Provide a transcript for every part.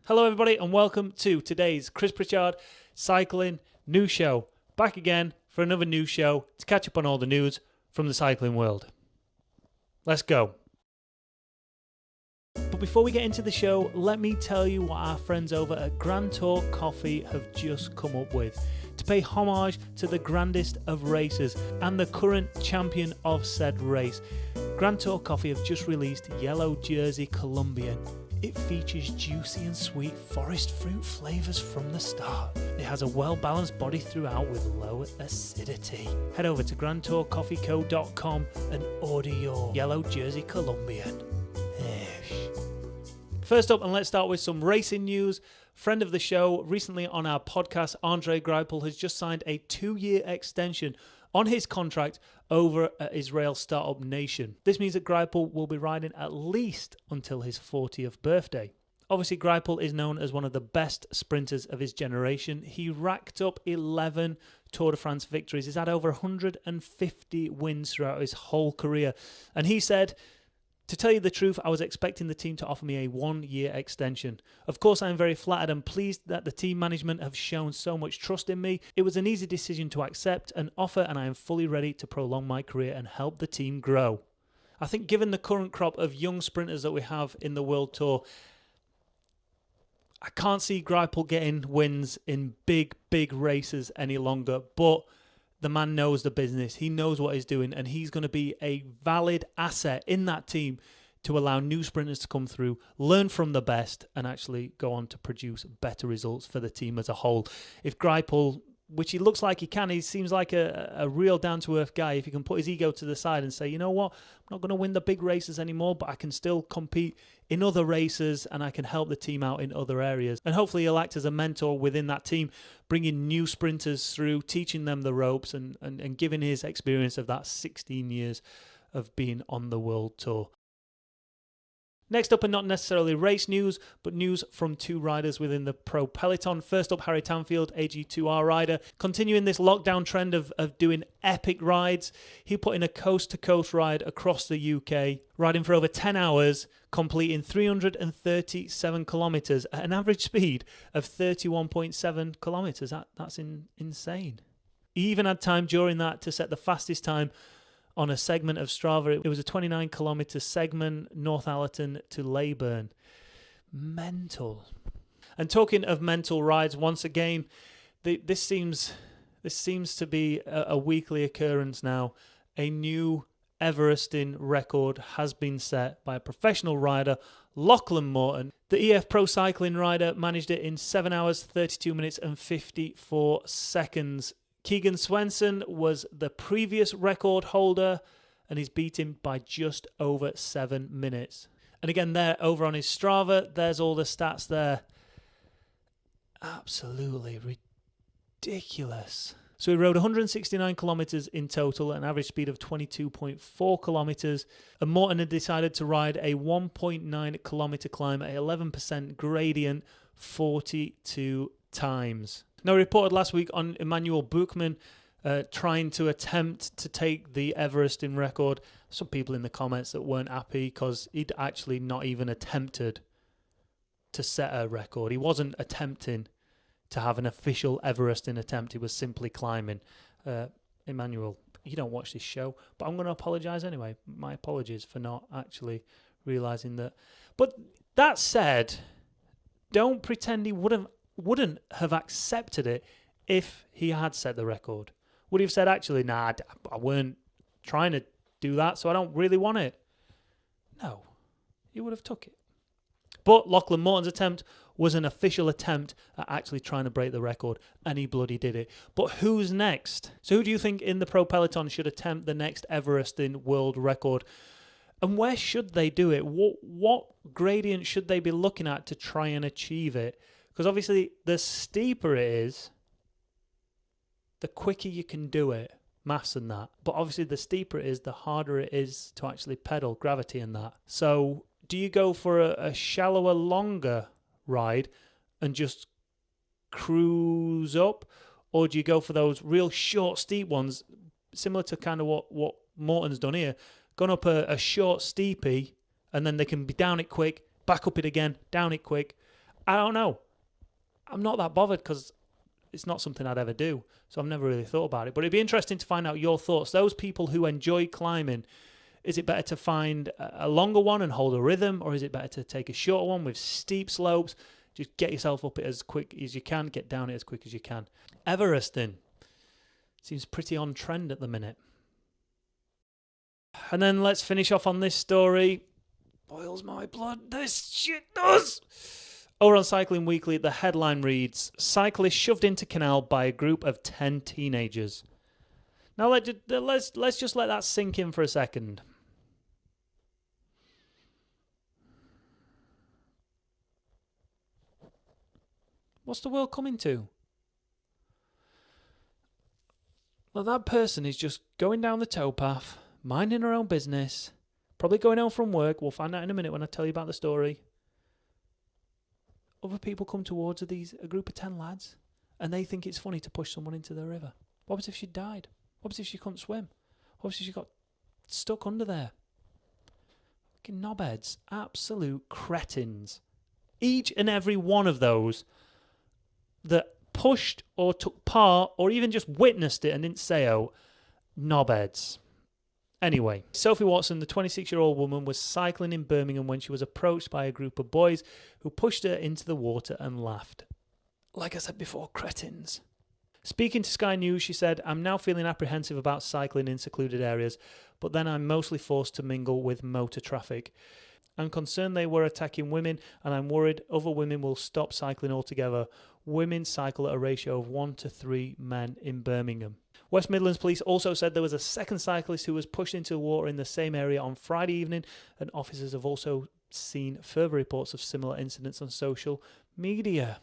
Hello everybody and welcome to today's Chris Pritchard Cycling News Show. Back again for another news show to catch up on all the news from the cycling world. Let's go. But before we get into the show, let me tell you what our friends over at Grand Tour Coffee have just come up with to pay homage to the grandest of races and the current champion of said race. Grand Tour Coffee have just released Yellow Jersey Colombian. It features juicy and sweet forest fruit flavours from the start. It has a well-balanced body throughout with low acidity. Head over to grandtourcoffeeco.com and order your Yellow Jersey Colombian. First up, and let's start with some racing news. Friend of the show, recently on our podcast, Andre Greipel has just signed a 2-year extension on his contract over at Israel Startup Nation. This means that Greipel will be riding at least until his 40th birthday. Obviously, Greipel is known as one of the best sprinters of his generation. He racked up 11 Tour de France victories. He's had over 150 wins throughout his whole career. And he said, "To tell you the truth, I was expecting the team to offer me a 1-year extension. Of course, I am very flattered and pleased that the team management have shown so much trust in me. It was an easy decision to accept an offer and I am fully ready to prolong my career and help the team grow." I think given the current crop of young sprinters that we have in the World Tour, I can't see Greipel getting wins in big races any longer, but the man knows the business. He knows what he's doing, and he's going to be a valid asset in that team to allow new sprinters to come through, learn from the best, and actually go on to produce better results for the team as a whole. If Greipel, which he looks like he can, he seems like a real down-to-earth guy. If he can put his ego to the side and say, you know what, I'm not going to win the big races anymore, but I can still compete in other races and I can help the team out in other areas. And hopefully he'll act as a mentor within that team, bringing new sprinters through, teaching them the ropes and giving his experience of that 16 years of being on the World Tour. Next up, and not necessarily race news, but news from two riders within the pro peloton. First up, Harry Tanfield, AG2R rider, continuing this lockdown trend of doing epic rides. He put in a coast-to-coast ride across the UK, riding for over 10 hours, completing 337 kilometres at an average speed of 31.7 kilometres. That's insane. He even had time during that to set the fastest time on a segment of Strava. It was a 29-kilometre segment, Northallerton to Leyburn. Mental. And talking of mental rides, once again, this seems to be a weekly occurrence now. A new Everesting record has been set by a professional rider, Lachlan Morton. The EF Pro Cycling rider managed it in 7 hours, 32 minutes and 54 seconds. Keegan Swenson was the previous record holder and he's beat him by just over 7 minutes. And again, there over on his Strava, there's all the stats there. Absolutely ridiculous. So he rode 169 kilometres in total at an average speed of 22.4 kilometres. And Morton had decided to ride a 1.9 kilometre climb at 11% gradient 42 times. Now, reported last week on Emmanuel Buchmann trying to attempt to take the Everesting record. Some people in the comments that weren't happy because he'd actually not even attempted to set a record. He wasn't attempting to have an official Everesting attempt. He was simply climbing. Emmanuel, you don't watch this show, but I'm going to apologise anyway. My apologies for not actually realising that. But that said, don't pretend he wouldn't have accepted it if he had set the record. Would he have said, actually, nah, I weren't trying to do that, so I don't really want it? No, he would have took it. But Lachlan Morton's attempt was an official attempt at actually trying to break the record, and he bloody did it. But who's next? So who do you think in the pro peloton should attempt the next Everesting world record? And where should they do it? What gradient should they be looking at to try and achieve it? Because obviously, the steeper it is, the quicker you can do it, maths and that. But obviously, the steeper it is, the harder it is to actually pedal, gravity and that. So do you go for a shallower, longer ride and just cruise up? Or do you go for those real short, steep ones, similar to kind of what Morton's done here, gone up a short steepy, and then they can be down it quick, back up it again, down it quick. I don't know. I'm not that bothered because it's not something I'd ever do. So I've never really thought about it. But it'd be interesting to find out your thoughts. Those people who enjoy climbing, is it better to find a longer one and hold a rhythm, or is it better to take a shorter one with steep slopes? Just get yourself up it as quick as you can, get down it as quick as you can. Everesting seems pretty on trend at the minute. And then let's finish off on this story. Boils my blood, this shit does! Over on Cycling Weekly, the headline reads, Cyclist shoved into canal by a group of 10 teenagers. Now let's just let that sink in for a second. What's the world coming to? Well, that person is just going down the towpath, minding her own business, probably going home from work. We'll find out in a minute when I tell you about the story. Other people come towards a group of 10 lads, and they think it's funny to push someone into the river. What was if she died? What was if she couldn't swim? What was if she got stuck under there? Fucking knobheads. Absolute cretins. Each and every one of those that pushed or took part or even just witnessed it and didn't say oh, knobheads. Anyway, Sophie Watson, the 26-year-old woman, was cycling in Birmingham when she was approached by a group of boys who pushed her into the water and laughed. Like I said before, cretins. Speaking to Sky News, she said, I'm now feeling apprehensive about cycling in secluded areas, but then I'm mostly forced to mingle with motor traffic. I'm concerned they were attacking women, and I'm worried other women will stop cycling altogether. Women cycle at a ratio of 1 to 3 men in Birmingham. West Midlands Police also said there was a second cyclist who was pushed into the water in the same area on Friday evening, and officers have also seen further reports of similar incidents on social media.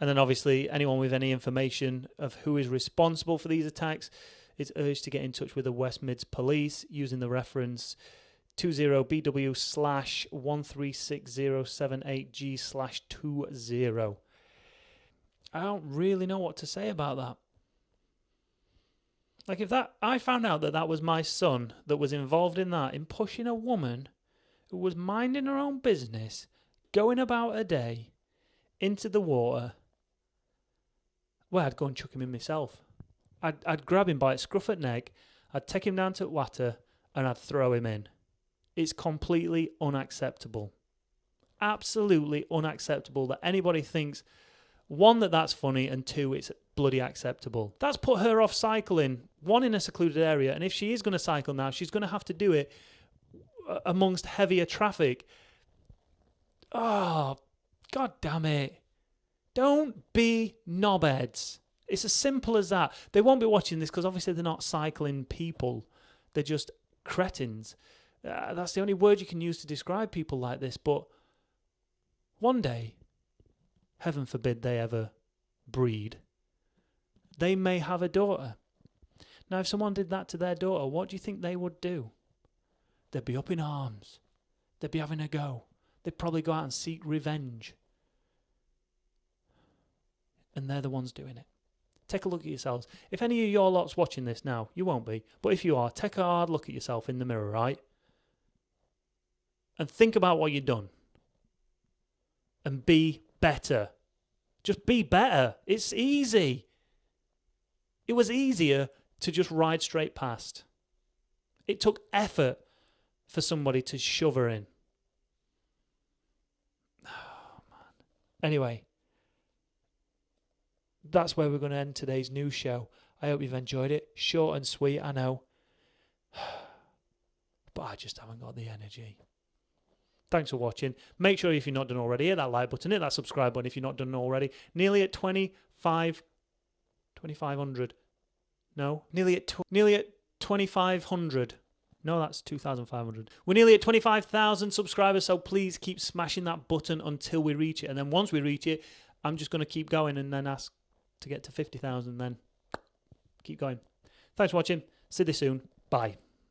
And then obviously anyone with any information of who is responsible for these attacks is urged to get in touch with the West Mids Police using the reference 20BW/1360780G/20. I don't really know what to say about that. Like if I found out that was my son that was involved in that, in pushing a woman who was minding her own business, going about her day, into the water, well, I'd go and chuck him in myself. I'd grab him by his scruff at neck, I'd take him down to the water, and I'd throw him in. It's completely unacceptable. Absolutely unacceptable that anybody thinks, one, that's funny, and two, it's bloody acceptable. That's put her off cycling, one, in a secluded area, and if she is going to cycle now, she's going to have to do it amongst heavier traffic. Oh, God damn it. Don't be knobheads. It's as simple as that. They won't be watching this because obviously they're not cycling people. They're just cretins. That's the only word you can use to describe people like this. But one day, heaven forbid they ever breed, they may have a daughter. Now, if someone did that to their daughter, what do you think they would do? They'd be up in arms. They'd be having a go. They'd probably go out and seek revenge. And they're the ones doing it. Take a look at yourselves. If any of your lot's watching this now, you won't be, but if you are, take a hard look at yourself in the mirror, right? And think about what you've done. And be better. Just be better. It's easy. It was easier to just ride straight past. It took effort for somebody to shove her in. Oh, man. Anyway, that's where we're going to end today's news show. I hope you've enjoyed it. Short and sweet, I know. But I just haven't got the energy. Thanks for watching. Make sure if you're not done already, hit that like button, hit that subscribe button if you're not done already. Nearly at 2,500. No, nearly at 2,500. No, that's 2,500. We're nearly at 25,000 subscribers, so please keep smashing that button until we reach it. And then once we reach it, I'm just going to keep going and then ask to get to 50,000, then keep going. Thanks for watching. See you soon. Bye.